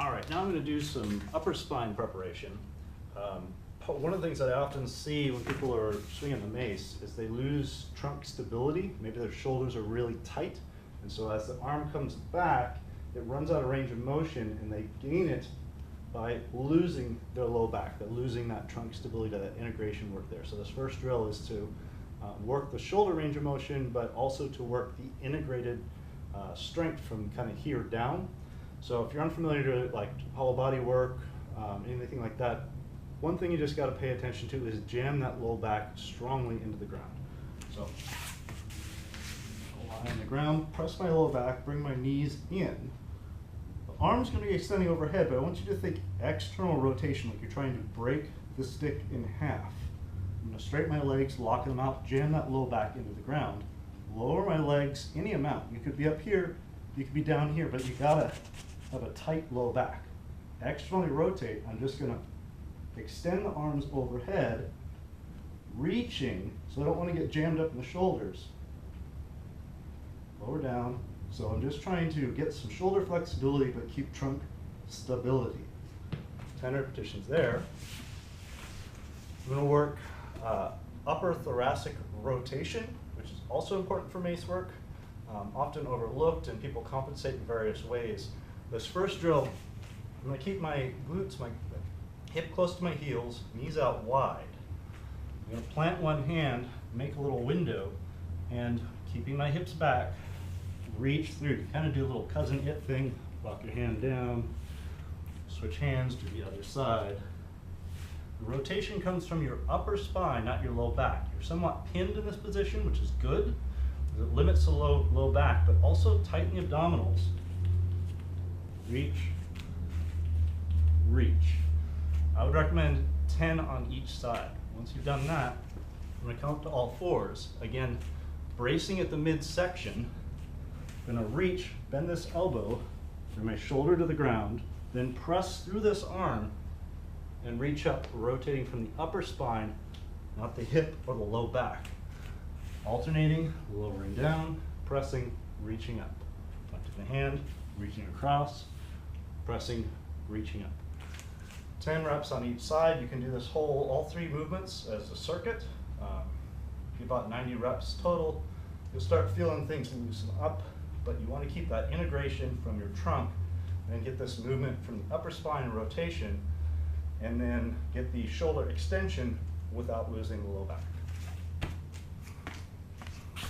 All right, now I'm going to do some upper spine preparation. One of the things that I often see when people are swinging the mace is they lose trunk stability. Maybe their shoulders are really tight, and so as the arm comes back, it runs out of range of motion, and they gain it by losing their low back. They're losing that trunk stability, that integration work there. So this first drill is to work the shoulder range of motion, but also to work the integrated strength from kind of here down. So if you're unfamiliar to like hollow body work, anything like that, one thing you just got to pay attention to is jam that low back strongly into the ground. So I'll lie on the ground, press my low back, bring my knees in. The arm's going to be extending overhead, but I want you to think external rotation, like you're trying to break the stick in half. I'm going to straighten my legs, lock them out, jam that low back into the ground. Lower my legs any amount. You could be up here, you could be down here, but you gotta have a tight low back. Externally rotate. I'm just gonna extend the arms overhead, reaching, so I don't want to get jammed up in the shoulders. Lower down. So I'm just trying to get some shoulder flexibility, but keep trunk stability. 10 repetitions there. I'm gonna work upper thoracic rotation, which is also important for mace work, often overlooked, and people compensate in various ways. This first drill, I'm going to keep my glutes, my hip close to my heels, knees out wide. I'm going to plant one hand, make a little window, and keeping my hips back, reach through. You kind of do a little cousin it thing, lock your hand down, switch hands to the other side. The rotation comes from your upper spine, not your low back. You're somewhat pinned in this position, which is good. It limits the low back, but also tighten the abdominals. Reach, reach. I would recommend 10 on each side. Once you've done that, I'm going to come up to all fours. Again, bracing at the midsection. I'm going to reach, bend this elbow, bring my shoulder to the ground, then press through this arm and reach up, rotating from the upper spine, not the hip or the low back. Alternating, lowering down, pressing, reaching up. Lifting the hand, reaching across, pressing, reaching up. 10 reps on each side. You can do this all three movements as a circuit. About 90 reps total. You'll start feeling things loosen up, but you want to keep that integration from your trunk and get this movement from the upper spine rotation, and then get the shoulder extension without losing the low back.